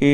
I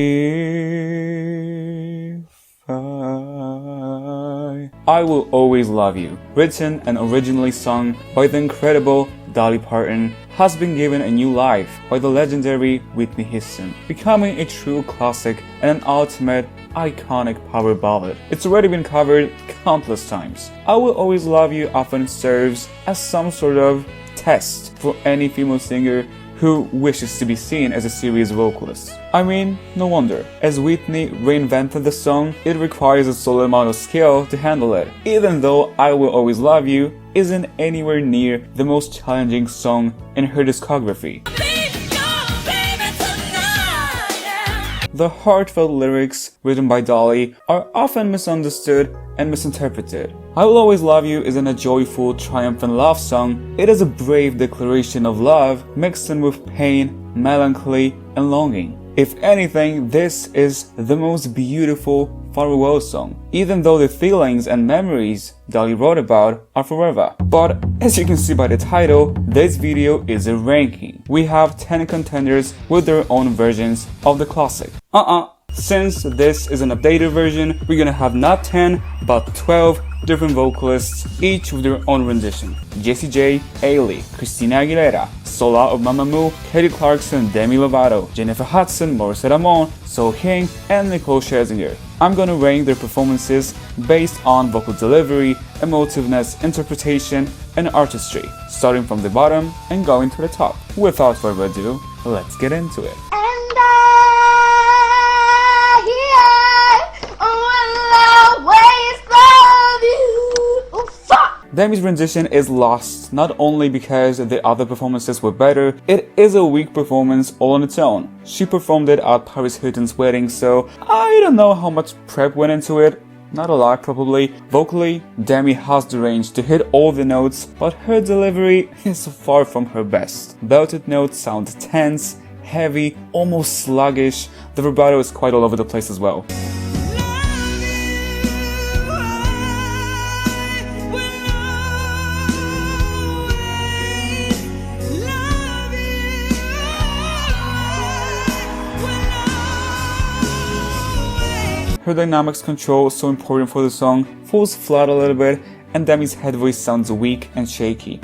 Will Always Love You, written and originally sung by the incredible Dolly Parton, has been given a new life by the legendary Whitney Houston, becoming a true classic and an ultimate iconic power ballad. It's already been covered countless times. I Will Always Love You often serves as some sort of test for any female singer who wishes to be seen as a serious vocalist. I mean, no wonder. As Whitney reinvented the song, it requires a solid amount of skill to handle it, even though I Will Always Love You isn't anywhere near the most challenging song in her discography. The heartfelt lyrics written by Dolly are often misunderstood and misinterpreted. I Will Always Love You isn't a joyful, triumphant love song. It is a brave declaration of love mixed in with pain, melancholy, and longing. If anything, this is the most beautiful farewell song, even though the feelings and memories Dolly wrote about are forever. But as you can see by the title, this video is a ranking. We have 10 contenders with their own versions of the classic. Since this is an updated version, we're gonna have not 10, but 12 different vocalists, each with their own rendition. Jessie J, Ailee, Christina Aguilera, Sola of Mamamoo, Clarkson, Demi Lovato, Jennifer Hudson, Morissette Amon, SoHyang, and Nicole Scherzinger. I'm gonna rank their performances based on vocal delivery, emotiveness, interpretation, and artistry, starting from the bottom and going to the top. Without further ado, let's get into it. Demi's rendition is lost, not only because the other performances were better, it is a weak performance all on its own. She performed it at Paris Hilton's wedding, so I don't know how much prep went into it. Not a lot, probably. Vocally, Demi has the range to hit all the notes, but her delivery is far from her best. Belted notes sound tense, heavy, almost sluggish. The vibrato is quite all over the place as well. Her dynamics control, so important for the song, falls flat a little bit, and Demi's head voice sounds weak and shaky.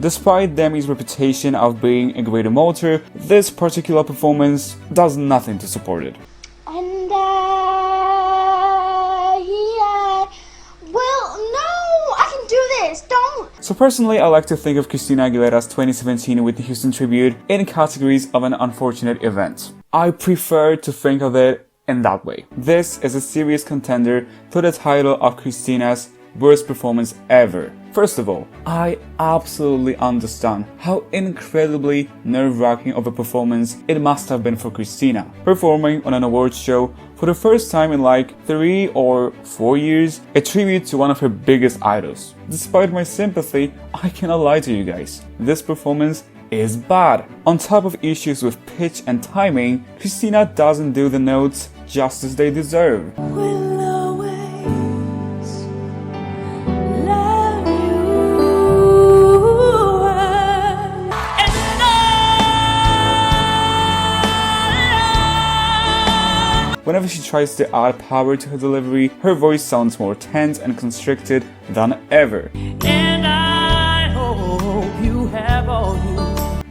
Despite Demi's reputation of being a great emoter, this particular performance does nothing to support it. Well, no, I can do this, don't! So personally, I like to think of Christina Aguilera's 2017 Whitney Houston tribute in categories of an unfortunate event. I prefer to think of it in that way. This is a serious contender to the title of Christina's worst performance ever. First of all, I absolutely understand how incredibly nerve-wracking of a performance it must have been for Christina, performing on an awards show for the first time in like 3 or 4 years, a tribute to one of her biggest idols. Despite my sympathy, I cannot lie to you guys. This performance is bad. On top of issues with pitch and timing, Christina doesn't do the notes justice they deserve. Whenever she tries to add power to her delivery, her voice sounds more tense and constricted than ever. And I hope you have all you.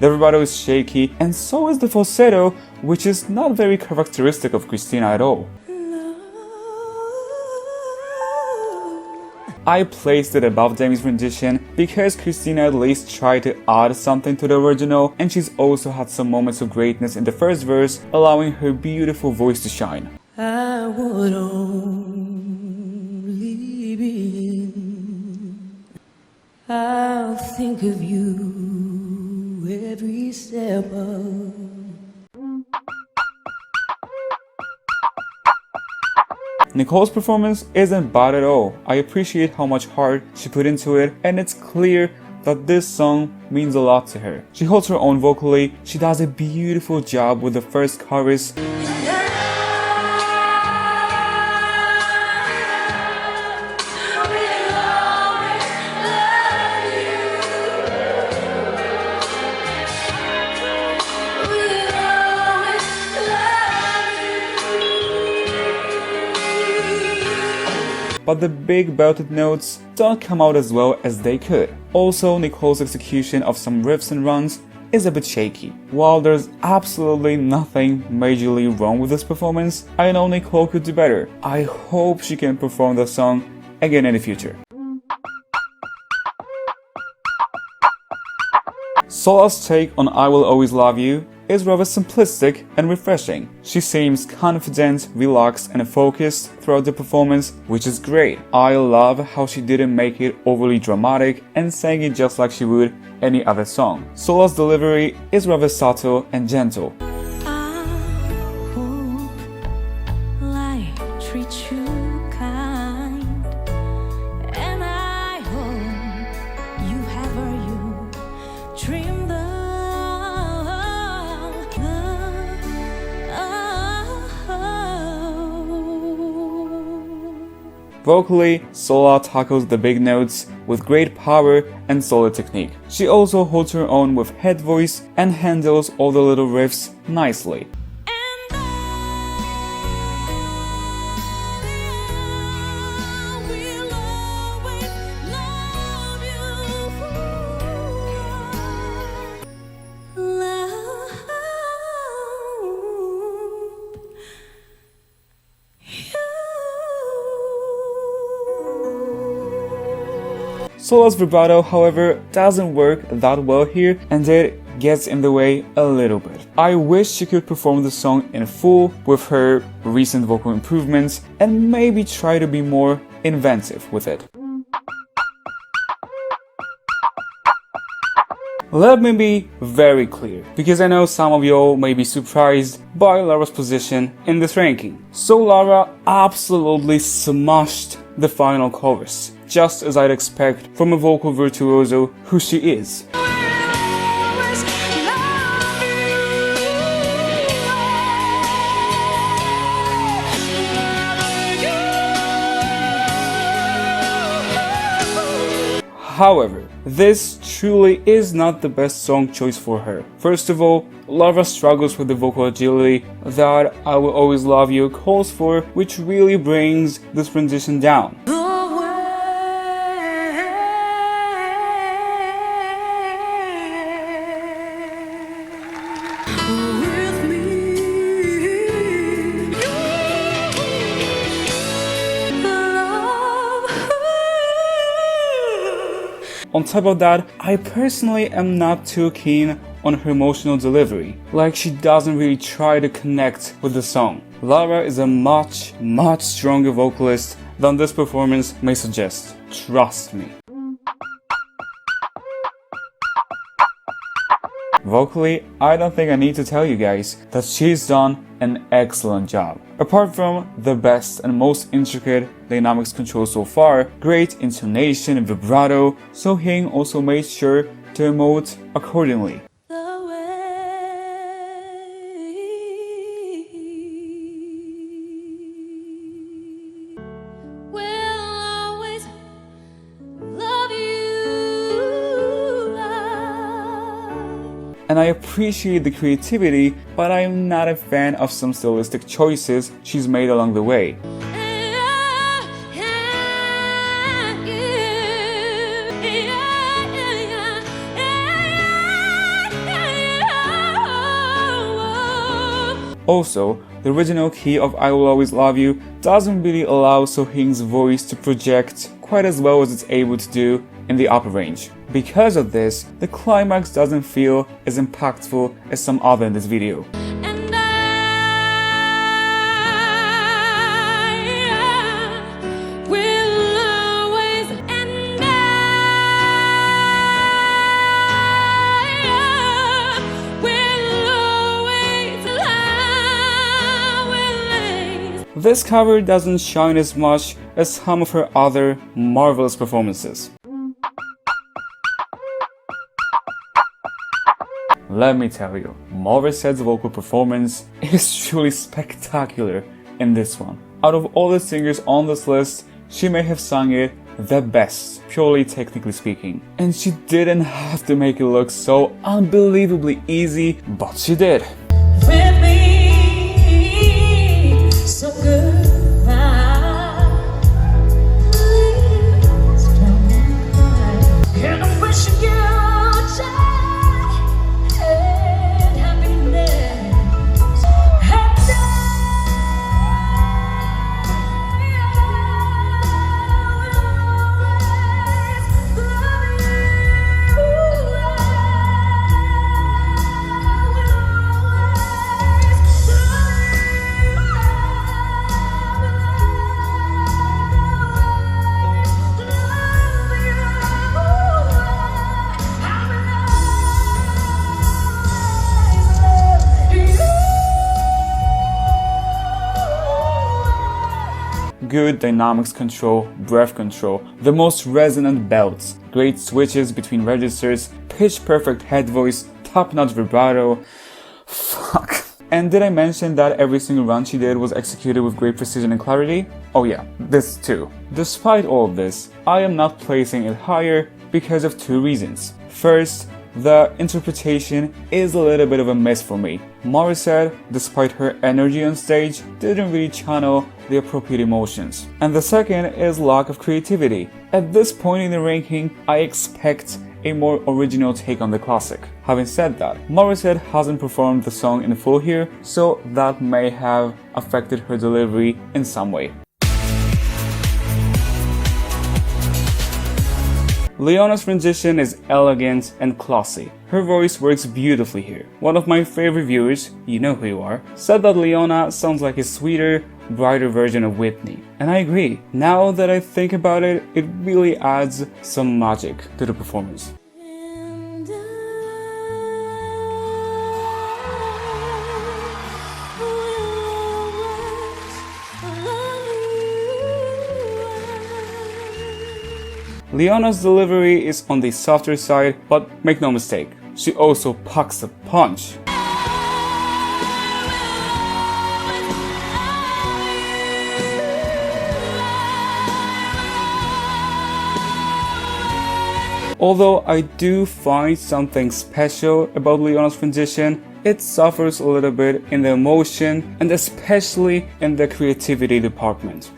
The vibrato is shaky, and so is the falsetto, which is not very characteristic of Christina at all. I placed it above Demi's rendition because Christina at least tried to add something to the original, and she's also had some moments of greatness in the first verse, allowing her beautiful voice to shine. I would only begin. I'll think of you every step of. Nicole's performance isn't bad at all. I appreciate how much heart she put into it, and it's clear that this song means a lot to her. She holds her own vocally, she does a beautiful job with the first chorus. But the big belted notes don't come out as well as they could. Also, Nicole's execution of some riffs and runs is a bit shaky. While there's absolutely nothing majorly wrong with this performance, I know Nicole could do better. I hope she can perform the song again in the future. Sola's take on I Will Always Love You is rather simplistic and refreshing. She seems confident, relaxed and focused throughout the performance, which is great. I love how she didn't make it overly dramatic and sang it just like she would any other song. Sola's delivery is rather subtle and gentle. Vocally, Sola tackles the big notes with great power and solid technique. She also holds her own with head voice and handles all the little riffs nicely. Sola's vibrato, however, doesn't work that well here and it gets in the way a little bit. I wish she could perform the song in full with her recent vocal improvements and maybe try to be more inventive with it. Let me be very clear, because I know some of y'all may be surprised by Lara's position in this ranking. So Lara absolutely smashed the final chorus, just as I'd expect from a vocal virtuoso who she is. However, this truly is not the best song choice for her. First of all, Lara struggles with the vocal agility that I Will Always Love You calls for, which really brings this rendition down. On top of that, I personally am not too keen on her emotional delivery, like she doesn't really try to connect with the song. Lara is a much stronger vocalist than this performance may suggest, trust me. Vocally, I don't think I need to tell you guys that she's done an excellent job. Apart from the best and most intricate dynamics control so far, great intonation and vibrato, SoHyang also made sure to emote accordingly. And I appreciate the creativity, but I am not a fan of some stylistic choices she's made along the way. Also, the original key of I Will Always Love You doesn't really allow SoHyang's voice to project quite as well as it's able to do in the upper range. Because of this, the climax doesn't feel as impactful as some other in this video. This cover doesn't shine as much as some of her other marvelous performances. let me tell you, Morissette's vocal performance is truly spectacular in this one. Out of all the singers on this list, she may have sung it the best, purely technically speaking. And she didn't have to make it look so unbelievably easy, but she did. With me, so goodbye. Please don't cry. And I wish you joy and happiness. And Good dynamics control, breath control, the most resonant belts, great switches between registers, pitch-perfect head voice, top-notch vibrato. Fuck. And did I mention that every single run she did was executed with great precision and clarity? Oh yeah, this too. Despite all of this, I am not placing it higher because of two reasons. First, the interpretation is a little bit of a miss for me. Morissette, despite her energy on stage, didn't really channel the appropriate emotions. And the second is lack of creativity. At this point in the ranking, I expect a more original take on the classic. Having said that, Morissette hasn't performed the song in full here, so that may have affected her delivery in some way. Leona's rendition is elegant and classy. Her voice works beautifully here. One of my favorite viewers, you know who you are, said that Leona sounds like a sweeter, brighter version of Whitney. And I agree. Now that I think about it, it really adds some magic to the performance. Leona's delivery is on the softer side, but make no mistake, she also packs a punch. Although I do find something special about Leona's rendition, it suffers a little bit in the emotion and especially in the creativity department.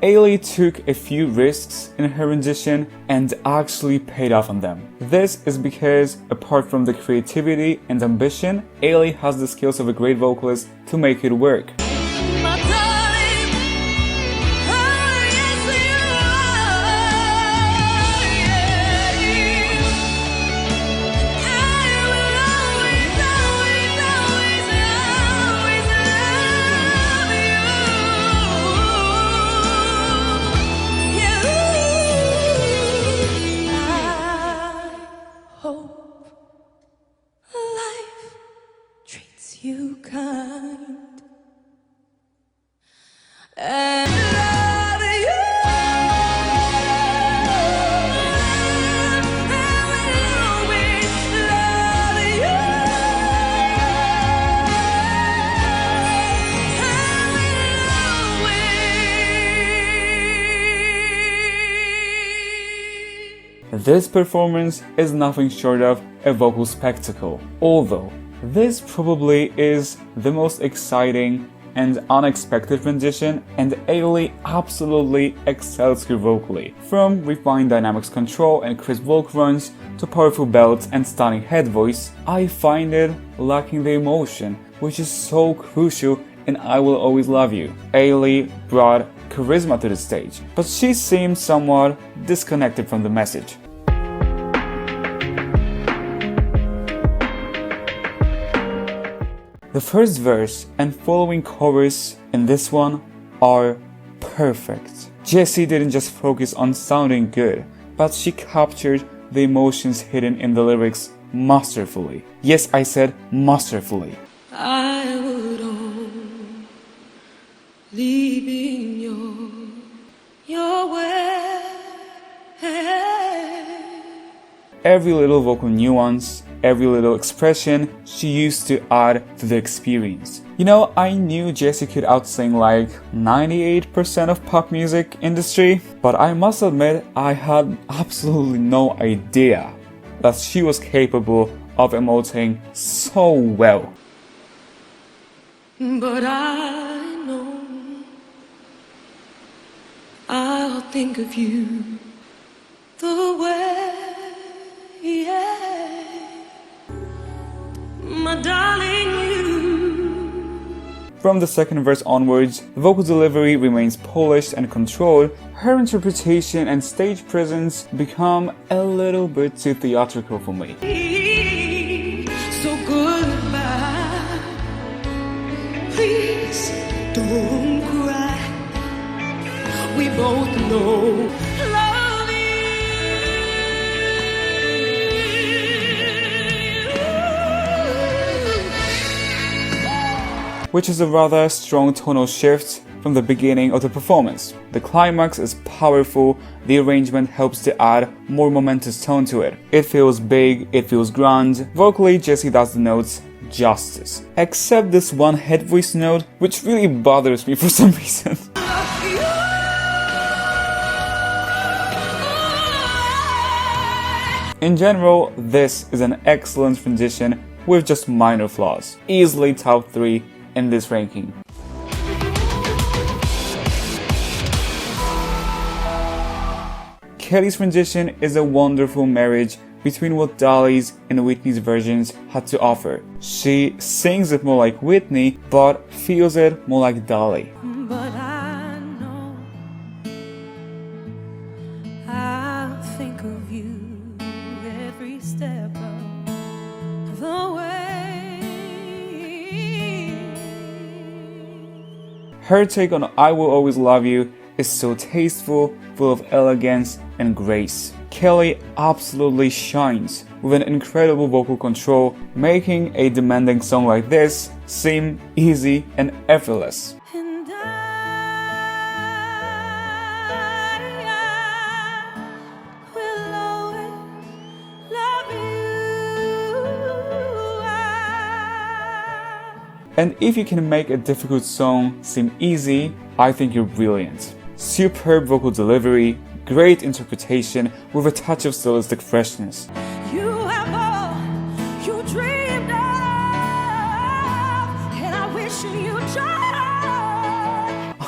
Ailee took a few risks in her rendition and actually paid off on them. This is because, apart from the creativity and ambition, Ailee has the skills of a great vocalist to make it work. You kind and love you. I will always love you. I will always. This performance is nothing short of a vocal spectacle, although this probably is the most exciting and unexpected rendition, and Ailee absolutely excels here vocally. From refined dynamics control and crisp vocal runs to powerful belts and stunning head voice, I find it lacking the emotion, which is so crucial in I Will Always Love You. Ailee brought charisma to the stage, but she seemed somewhat disconnected from the message. The first verse and following chorus in this one are perfect. Jessie didn't just focus on sounding good, but she captured the emotions hidden in the lyrics masterfully. Yes, I said masterfully. I would only be in your way. every little vocal nuance, every little expression she used to add to the experience. You know, I knew Jessie could outsing like 98% of pop music industry, but I must admit I had absolutely no idea that she was capable of emoting so well. But I know I'll think of you the way, yeah, my darling, you. From the second verse onwards, the vocal delivery remains polished and controlled. Her interpretation and stage presence become a little bit too theatrical for me. So goodbye, please don't cry. We both know love which is a rather strong tonal shift from the beginning of the performance. The climax is powerful, the arrangement helps to add more momentous tone to it. It feels big, it feels grand. Vocally, Jessie does the notes justice. Except this one head voice note, which really bothers me for some reason. In general, this is an excellent rendition with just minor flaws. Easily top 3 in this ranking. Kelly's rendition is a wonderful marriage between what Dolly's and Whitney's versions had to offer. She sings it more like Whitney, but feels it more like Dolly. but I know I'll think of you every step of the way. Her take on I Will Always Love You is so tasteful, full of elegance and grace. Kelly absolutely shines with an incredible vocal control, making a demanding song like this seem easy and effortless. And I will always love you. And if you can make a difficult song seem easy, I think you're brilliant. Superb vocal delivery, great interpretation with a touch of stylistic freshness. You have all you dreamed of, and I wish you joy.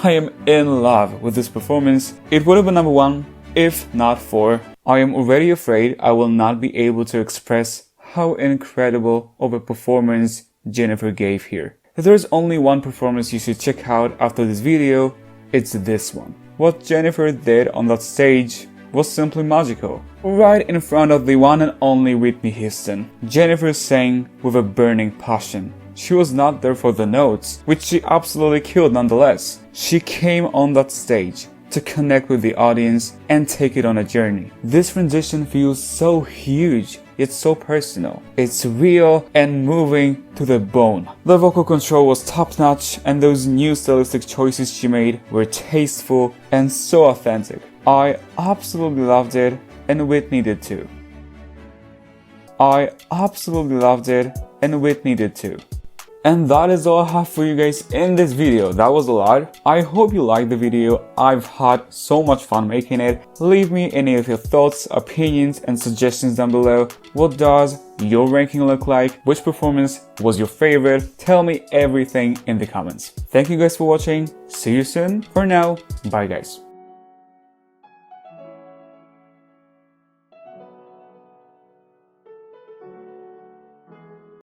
I am in love with this performance. It would have been number 1 if not for I am already afraid I will not be able to express how incredible of a performance Jennifer gave here. If there's only one performance you should check out after this video, it's this one. What Jennifer did on that stage was simply magical. Right in front of the one and only Whitney Houston, Jennifer sang with a burning passion. She was not there for the notes, which she absolutely killed nonetheless. She came on that stage to connect with the audience and take it on a journey. This rendition feels so huge, yet so personal. It's real and moving to the bone. The vocal control was top-notch, and those new stylistic choices she made were tasteful and so authentic. I absolutely loved it, and Whitney did too. I absolutely loved it, and Whitney did too. And that is all I have for you guys in this video. That was a lot. I hope you liked the video. I've had so much fun making it. Leave me any of your thoughts, opinions, and suggestions down below. What does your ranking look like? Which performance was your favorite? Tell me everything in the comments. Thank you guys for watching. See you soon. For now, bye guys.